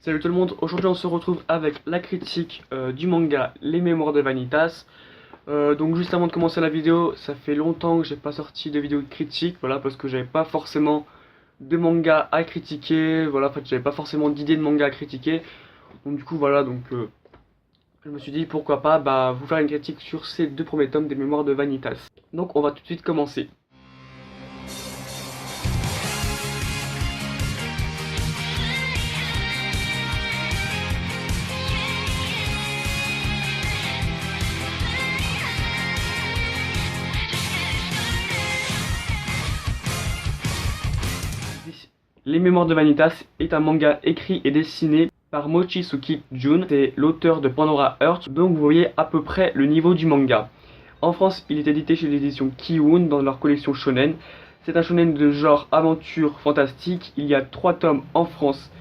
Salut tout le monde, aujourd'hui on se retrouve avec la critique du manga Les Mémoires de Vanitas. Donc juste avant de commencer la vidéo, ça fait longtemps que j'ai pas sorti de vidéo de critique, voilà, parce que j'avais pas forcément de manga à critiquer, voilà, en fait j'avais pas forcément d'idée de manga à critiquer. Donc du coup voilà, je me suis dit pourquoi pas vous faire une critique sur ces deux premiers tomes des Mémoires de Vanitas. Donc on va tout de suite commencer. Les Mémoires de Vanitas est un manga écrit et dessiné par Mochizuki Jun, c'est l'auteur de Pandora Heart, donc vous voyez à peu près le niveau du manga. En France, il est édité chez l'édition Kiun dans leur collection shonen. C'est un shonen de genre aventure fantastique, il y a 3 tomes en France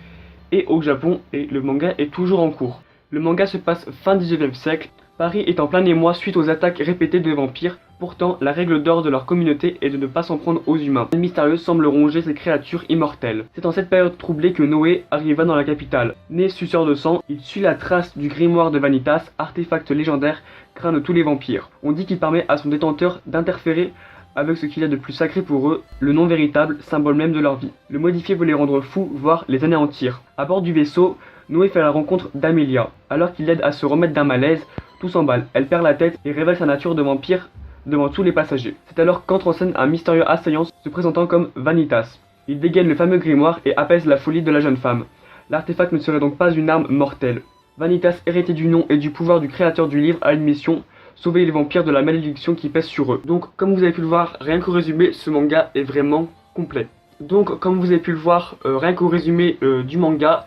et au Japon, et le manga est toujours en cours. Le manga se passe fin 19e siècle, Paris est en plein émoi suite aux attaques répétées de vampires. Pourtant, la règle d'or de leur communauté est de ne pas s'en prendre aux humains. Le mystérieux semble ronger ces créatures immortelles. C'est en cette période troublée que Noé arriva dans la capitale. Né suceur de sang, il suit la trace du grimoire de Vanitas, artefact légendaire craint de tous les vampires. On dit qu'il permet à son détenteur d'interférer avec ce qu'il y a de plus sacré pour eux, le nom véritable, symbole même de leur vie. Le modifier veut les rendre fous, voire les anéantir. À bord du vaisseau, Noé fait la rencontre d'Amelia. Alors qu'il l'aide à se remettre d'un malaise, tout s'emballe. Elle perd la tête et révèle sa nature de vampire devant tous les passagers. C'est alors qu'entre en scène un mystérieux assaillant se présentant comme Vanitas. Il dégaine le fameux grimoire et apaise la folie de la jeune femme. L'artefact ne serait donc pas une arme mortelle. Vanitas, hérité du nom et du pouvoir du créateur du livre, a une mission: sauver les vampires de la malédiction qui pèse sur eux. Donc, comme vous avez pu le voir, rien qu'au résumé, ce manga est vraiment complet. Donc, comme vous avez pu le voir, rien qu'au résumé du manga,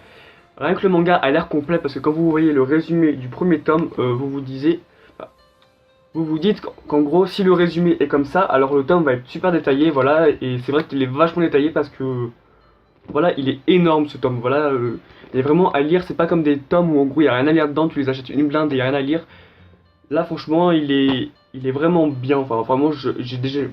rien que le manga a l'air complet, parce que quand vous voyez le résumé du premier tome, vous vous dites qu'en gros, si le résumé est comme ça, alors le tome va être super détaillé, voilà, et c'est vrai qu'il est vachement détaillé parce que, voilà, il est énorme ce tome, voilà, il est vraiment à lire, c'est pas comme des tomes où en gros il n'y a rien à lire dedans, tu les achètes une blinde et il n'y a rien à lire. Là franchement il est vraiment bien, enfin vraiment j'ai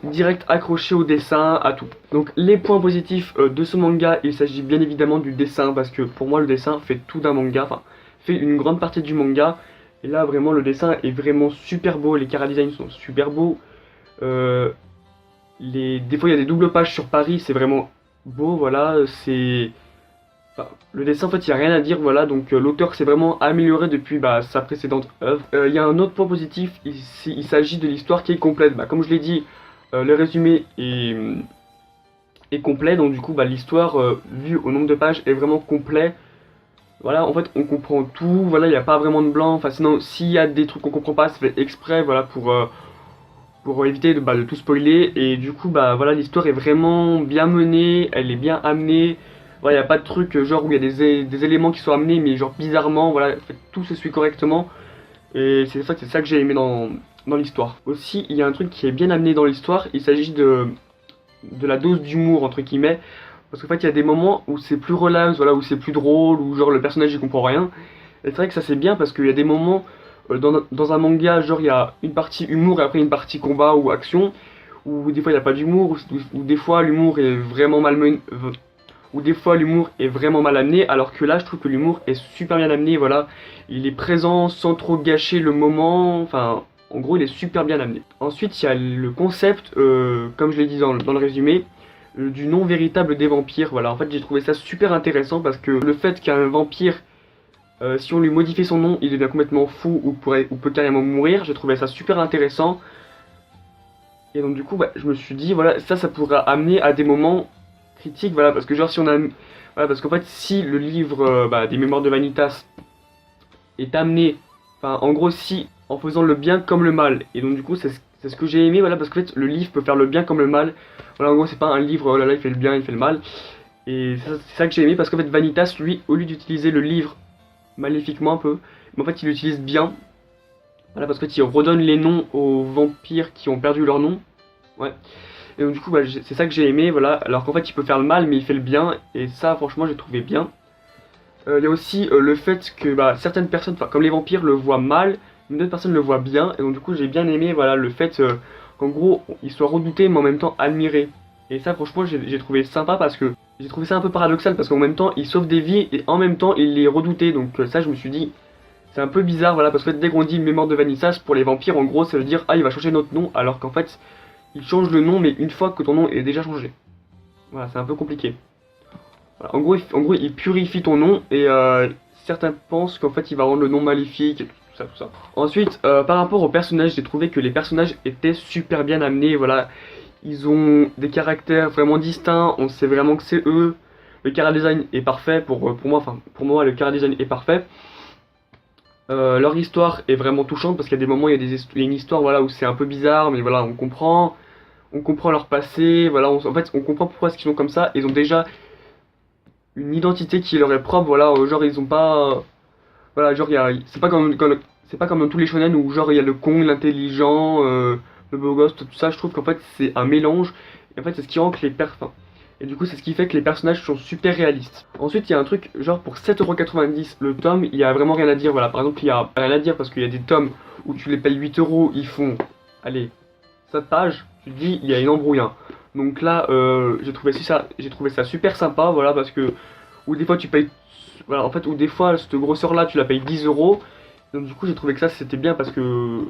direct accroché au dessin, à tout. Donc les points positifs de ce manga, il s'agit bien évidemment du dessin, parce que pour moi le dessin fait tout d'un manga, enfin fait une grande partie du manga. Et là vraiment le dessin est vraiment super beau, les chara-designs sont super beaux. Des fois il y a des doubles pages sur Paris, c'est vraiment beau, voilà, le dessin en fait il n'y a rien à dire, voilà, donc l'auteur s'est vraiment amélioré depuis sa précédente œuvre. Il y a un autre point positif, il s'agit de l'histoire qui est complète. Comme je l'ai dit, le résumé est complet, donc du coup l'histoire vue au nombre de pages est vraiment complet. Voilà, en fait on comprend tout, voilà, il n'y a pas vraiment de blanc, enfin sinon s'il y a des trucs qu'on comprend pas, c'est fait exprès, voilà, pour éviter de tout spoiler. Et du coup voilà, l'histoire est vraiment bien menée, elle est bien amenée. Voilà, il n'y a pas de truc genre où il y a des éléments qui sont amenés mais genre bizarrement, voilà, en fait, tout se suit correctement. Et c'est ça que j'ai aimé dans l'histoire. Aussi, il y a un truc qui est bien amené dans l'histoire, il s'agit de la dose d'humour entre guillemets. Parce qu'en fait il y a des moments où c'est plus relax, voilà, où c'est plus drôle, où genre le personnage il comprend rien. Et c'est vrai que ça c'est bien parce qu'il y a des moments dans un manga, genre il y a une partie humour et après une partie combat ou action, où des fois il n'y a pas d'humour, ou des fois l'humour est vraiment mal mené, ou des fois l'humour est vraiment mal amené, alors que là je trouve que l'humour est super bien amené, voilà. Il est présent sans trop gâcher le moment, enfin en gros il est super bien amené. Ensuite il y a le concept, comme je l'ai dit dans le résumé, du nom véritable des vampires. Voilà, en fait j'ai trouvé ça super intéressant parce que le fait qu'un vampire, si on lui modifie son nom, il devient complètement fou ou peut carrément mourir, j'ai trouvé ça super intéressant. Et donc du coup je me suis dit voilà, ça pourra amener à des moments critiques, voilà, parce que genre si on a, voilà, parce qu'en fait si le livre des Mémoires de Vanitas est amené, enfin en gros si en faisant le bien comme le mal, et donc du coup c'est ce que j'ai aimé, voilà, parce qu'en fait le livre peut faire le bien comme le mal. Voilà, en gros c'est pas un livre, oh là là il fait le bien, il fait le mal. Et c'est ça que j'ai aimé, parce qu'en fait Vanitas lui, au lieu d'utiliser le livre maléfiquement un peu, mais en fait il l'utilise bien. Voilà, parce qu'en fait il redonne les noms aux vampires qui ont perdu leur nom. Ouais. Et donc du coup c'est ça que j'ai aimé, voilà, alors qu'en fait il peut faire le mal mais il fait le bien, et ça franchement j'ai trouvé bien. Il y a aussi le fait que certaines personnes, comme les vampires, le voient mal, mais d'autres personnes le voient bien, et donc du coup j'ai bien aimé, voilà, le fait qu'en gros il soit redouté mais en même temps admiré. Et ça franchement j'ai trouvé sympa parce que j'ai trouvé ça un peu paradoxal parce qu'en même temps il sauve des vies et en même temps il les redoutait. Donc ça je me suis dit c'est un peu bizarre, voilà, parce que dès qu'on dit mémoire de vernissage pour les vampires, en gros ça veut dire ah il va changer notre nom, alors qu'en fait il change le nom mais une fois que ton nom est déjà changé. Voilà, c'est un peu compliqué. Voilà, en gros il purifie ton nom et certains pensent qu'en fait il va rendre le nom maléfique et tout ça tout ça. Ensuite par rapport aux personnages, j'ai trouvé que les personnages étaient super bien amenés, voilà. Ils ont des caractères vraiment distincts, on sait vraiment que c'est eux. Le chara design est parfait pour moi, enfin pour moi le chara design est parfait. Leur histoire est vraiment touchante parce qu'il y a des moments, il y a une histoire voilà, où c'est un peu bizarre, mais voilà, on comprend leur passé, voilà, en fait on comprend pourquoi est-ce qu'ils sont comme ça. Ils ont déjà une identité qui leur est propre, voilà, genre ils ont pas, voilà, genre c'est pas comme dans tous les shonen où genre il y a le con, l'intelligent, le beau gosse, tout ça. Je trouve qu'en fait c'est un mélange et en fait c'est ce qui rend que les perfs. Et du coup c'est ce qui fait que les personnages sont super réalistes. Ensuite il y a un truc genre pour 7,90€ le tome, il y a vraiment rien à dire. Voilà, par exemple il y a rien à dire parce qu'il y a des tomes où tu les payes 8€, ils font allez 7 pages, tu te dis il y a une embrouille, hein. Donc là j'ai trouvé ça super sympa, voilà, parce que ou des fois tu payes, voilà, en fait, ou des fois cette grosseur là tu la payes 10€. Donc du coup j'ai trouvé que ça c'était bien parce que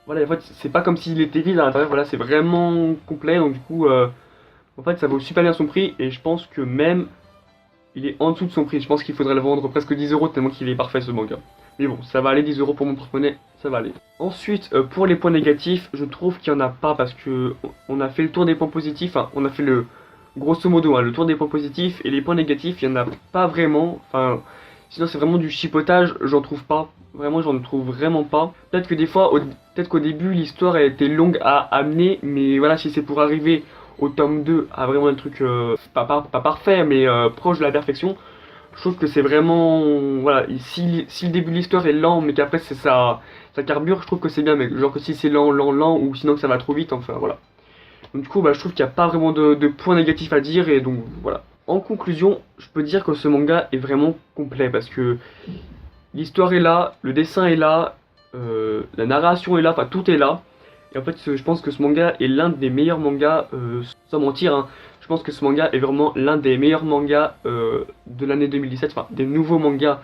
voilà, en fait c'est pas comme s'il était vide à l'intérieur, voilà, c'est vraiment complet. Donc du coup en fait ça vaut super bien son prix et je pense que même il est en dessous de son prix. Je pense qu'il faudrait le vendre presque 10€ tellement qu'il est parfait ce manga. Mais bon, ça va aller, 10€ pour mon porte-monnaie, ça va aller. Ensuite, pour les points négatifs, je trouve qu'il n'y en a pas parce que on a fait le tour des points positifs, enfin on a fait le grosso modo, hein, le tour des points positifs, et les points négatifs, il n'y en a pas vraiment. Enfin, sinon c'est vraiment du chipotage, j'en trouve pas. Vraiment, j'en trouve vraiment pas. Peut-être que des fois, peut-être qu'au début, l'histoire a été longue à amener, mais voilà, si c'est pour arriver au tome 2 à vraiment un truc pas parfait, mais proche de la perfection, je trouve que c'est vraiment, voilà, si le début de l'histoire est lent mais qu'après c'est ça carbure, je trouve que c'est bien, mais genre que si c'est lent ou sinon que ça va trop vite, enfin voilà. Donc du coup bah, je trouve qu'il n'y a pas vraiment de points négatifs à dire et donc voilà. En conclusion, je peux dire que ce manga est vraiment complet parce que l'histoire est là, le dessin est là, la narration est là, enfin tout est là. Et en fait, je pense que ce manga est l'un des meilleurs mangas, sans mentir, hein. Je pense que ce manga est vraiment l'un des meilleurs mangas de l'année 2017, enfin des nouveaux mangas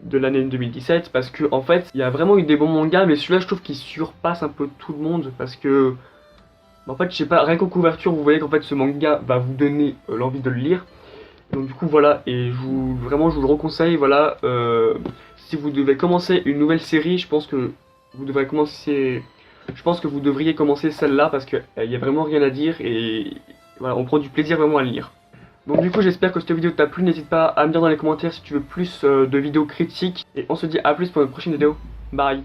de l'année 2017, parce que en fait, il y a vraiment eu des bons mangas, mais celui-là, je trouve qu'il surpasse un peu tout le monde, parce que, en fait, je sais pas, rien qu'aux couvertures, vous voyez qu'en fait, ce manga va vous donner l'envie de le lire. Donc du coup, voilà, et vraiment, je vous le reconseille, voilà, si vous devez commencer une nouvelle série, je pense que vous devrez commencer... Je pense que vous devriez commencer celle-là parce qu'il n'y a vraiment rien à dire et voilà, on prend du plaisir vraiment à le lire. Donc du coup j'espère que cette vidéo t'a plu, n'hésite pas à me dire dans les commentaires si tu veux plus de vidéos critiques et on se dit à plus pour une prochaine vidéo. Bye.